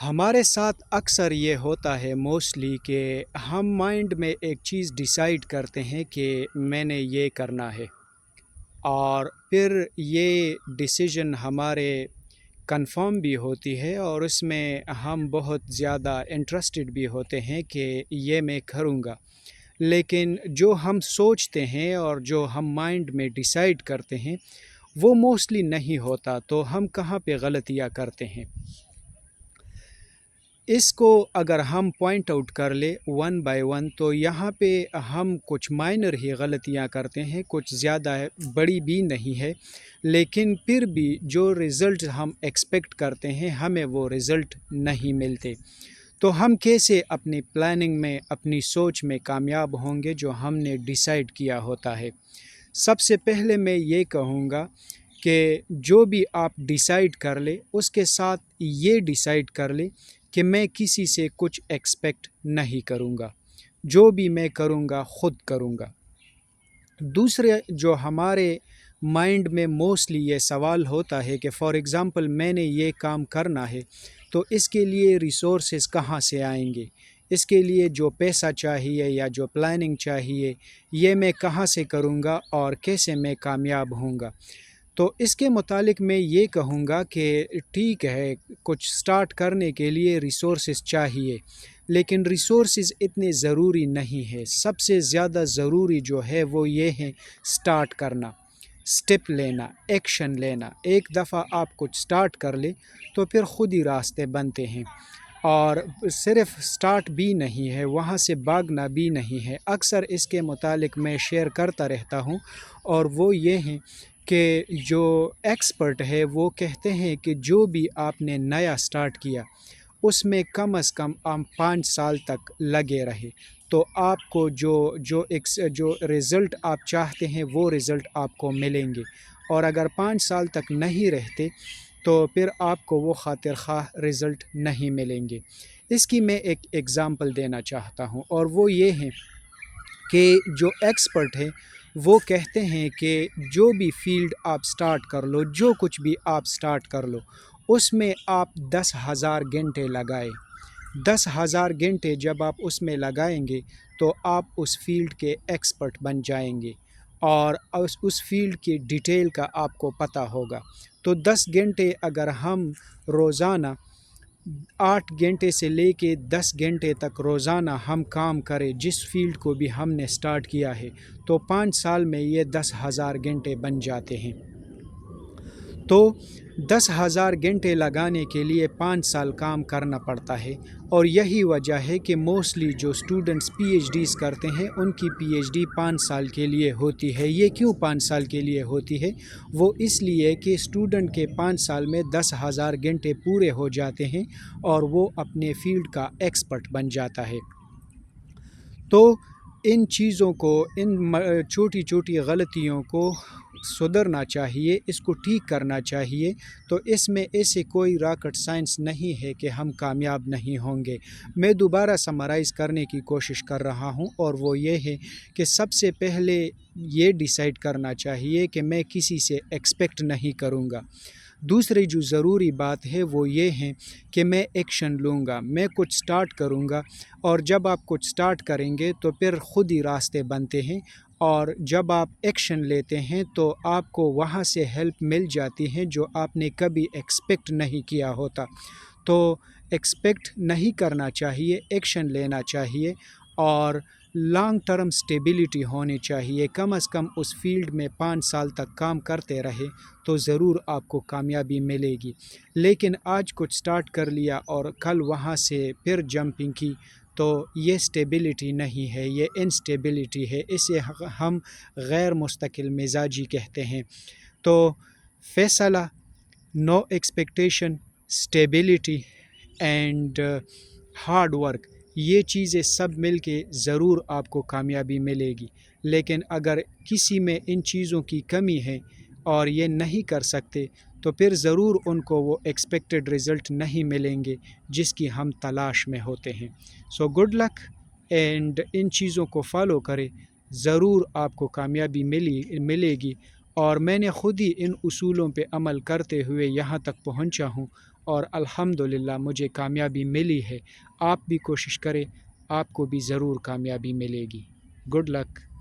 ہمارے ساتھ اکثر یہ ہوتا ہے موسٹلی کہ ہم مائنڈ میں ایک چیز ڈیسائیڈ کرتے ہیں کہ میں نے یہ کرنا ہے، اور پھر یہ ڈیسیژن ہمارے کنفرم بھی ہوتی ہے اور اس میں ہم بہت زیادہ انٹرسٹڈ بھی ہوتے ہیں کہ یہ میں کروں گا۔ لیکن جو ہم سوچتے ہیں اور جو ہم مائنڈ میں ڈیسائیڈ کرتے ہیں وہ موسٹلی نہیں ہوتا، تو ہم کہاں پہ غلطیاں کرتے ہیں؟ اس کو اگر ہم پوائنٹ آؤٹ کر لیں ون بائی ون، تو یہاں پہ ہم کچھ مائنر ہی غلطیاں کرتے ہیں، کچھ زیادہ بڑی بھی نہیں ہے، لیکن پھر بھی جو رزلٹ ہم ایکسپیکٹ کرتے ہیں ہمیں وہ رزلٹ نہیں ملتے۔ تو ہم کیسے اپنی پلاننگ میں، اپنی سوچ میں کامیاب ہوں گے جو ہم نے ڈیسائیڈ کیا ہوتا ہے؟ سب سے پہلے میں یہ کہوں گا کہ جو بھی آپ ڈیسائیڈ کر لیں اس کے ساتھ یہ ڈیسائیڈ کر لیں کہ میں کسی سے کچھ ایکسپیکٹ نہیں کروں گا، جو بھی میں کروں گا خود کروں گا۔ دوسرے جو ہمارے مائنڈ میں موسٹلی یہ سوال ہوتا ہے کہ فار ایگزامپل میں نے یہ کام کرنا ہے، تو اس کے لیے ریسورسز کہاں سے آئیں گے؟ اس کے لیے جو پیسہ چاہیے یا جو پلاننگ چاہیے، یہ میں کہاں سے کروں گا اور کیسے میں کامیاب ہوں گا؟ تو اس کے متعلق میں یہ کہوں گا کہ ٹھیک ہے، کچھ سٹارٹ کرنے کے لیے ریسورسز چاہیے، لیکن ریسورسز اتنے ضروری نہیں ہے۔ سب سے زیادہ ضروری جو ہے وہ یہ ہے سٹارٹ کرنا، سٹیپ لینا، ایکشن لینا۔ ایک دفعہ آپ کچھ سٹارٹ کر لیں تو پھر خود ہی راستے بنتے ہیں، اور صرف سٹارٹ بھی نہیں ہے، وہاں سے بھاگنا بھی نہیں ہے۔ اکثر اس کے متعلق میں شیئر کرتا رہتا ہوں، اور وہ یہ ہیں کہ جو ایکسپرٹ ہے وہ کہتے ہیں کہ جو بھی آپ نے نیا سٹارٹ کیا اس میں کم از کم آپ 5 سال تک لگے رہے، تو آپ کو جو رزلٹ آپ چاہتے ہیں وہ رزلٹ آپ کو ملیں گے۔ اور اگر 5 سال تک نہیں رہتے تو پھر آپ کو وہ خاطر خواہ رزلٹ نہیں ملیں گے۔ اس کی میں ایک ایگزامپل دینا چاہتا ہوں، اور وہ یہ ہے کہ جو ایکسپرٹ ہے وہ کہتے ہیں کہ جو بھی فیلڈ آپ سٹارٹ کر لو، جو کچھ بھی آپ سٹارٹ کر لو، اس میں آپ 10,000 گھنٹے لگائیں۔ 10,000 گھنٹے جب آپ اس میں لگائیں گے تو آپ اس فیلڈ کے ایکسپرٹ بن جائیں گے، اور اس فیلڈ کی ڈیٹیل کا آپ کو پتہ ہوگا۔ تو 10 گھنٹے اگر ہم روزانہ 8 گھنٹے سے لے کے 10 گھنٹے تک روزانہ ہم کام کریں جس فیلڈ کو بھی ہم نے سٹارٹ کیا ہے، تو 5 سال میں یہ 10,000 گھنٹے بن جاتے ہیں۔ تو 10,000 گھنٹے لگانے کے لیے 5 سال کام کرنا پڑتا ہے، اور یہی وجہ ہے کہ موسٹلی جو اسٹوڈنٹس پی ایچ ڈیز کرتے ہیں ان کی پی ایچ ڈی 5 سال کے لیے ہوتی ہے۔ یہ کیوں 5 سال کے لیے ہوتی ہے؟ وہ اس لیے کہ اسٹوڈنٹ کے 5 سال میں 10,000 گھنٹے پورے ہو جاتے ہیں اور وہ اپنے فیلڈ کا ایکسپرٹ بن جاتا ہے۔ تو ان چیزوں کو، ان چھوٹی چھوٹی غلطیوں کو سدھرنا چاہیے، اس کو ٹھیک کرنا چاہیے۔ تو اس میں ایسے کوئی راکٹ سائنس نہیں ہے کہ ہم کامیاب نہیں ہوں گے۔ میں دوبارہ سمرائز کرنے کی کوشش کر رہا ہوں، اور وہ یہ ہے کہ سب سے پہلے یہ ڈیسائیڈ کرنا چاہیے کہ میں کسی سے ایکسپیکٹ نہیں کروں گا۔ دوسری جو ضروری بات ہے وہ یہ ہے کہ میں ایکشن لوں گا، میں کچھ سٹارٹ کروں گا، اور جب آپ کچھ سٹارٹ کریں گے تو پھر خود ہی راستے بنتے ہیں، اور جب آپ ایکشن لیتے ہیں تو آپ کو وہاں سے ہیلپ مل جاتی ہے جو آپ نے کبھی ایکسپیکٹ نہیں کیا ہوتا۔ تو ایکسپیکٹ نہیں کرنا چاہیے، ایکشن لینا چاہیے، اور لانگ ٹرم سٹیبلٹی ہونی چاہیے۔ کم از کم اس فیلڈ میں 5 سال تک کام کرتے رہے تو ضرور آپ کو کامیابی ملے گی۔ لیکن آج کچھ سٹارٹ کر لیا اور کل وہاں سے پھر جمپنگ کی، تو یہ سٹیبلٹی نہیں ہے، یہ انسٹیبلٹی ہے۔ اسے ہم غیر مستقل مزاجی کہتے ہیں۔ تو فیصلہ، no expectation, stability and hard work, یہ چیزیں سب مل کے ضرور آپ کو کامیابی ملے گی۔ لیکن اگر کسی میں ان چیزوں کی کمی ہے اور یہ نہیں کر سکتے، تو پھر ضرور ان کو وہ ایکسپیکٹڈ رزلٹ نہیں ملیں گے جس کی ہم تلاش میں ہوتے ہیں۔ سو گڈ لک، اینڈ ان چیزوں کو فالو کریں، ضرور آپ کو کامیابی ملے گی۔ اور میں نے خود ہی ان اصولوں پہ عمل کرتے ہوئے یہاں تک پہنچا ہوں، اور الحمدللہ مجھے کامیابی ملی ہے۔ آپ بھی کوشش کریں، آپ کو بھی ضرور کامیابی ملے گی۔ Good luck.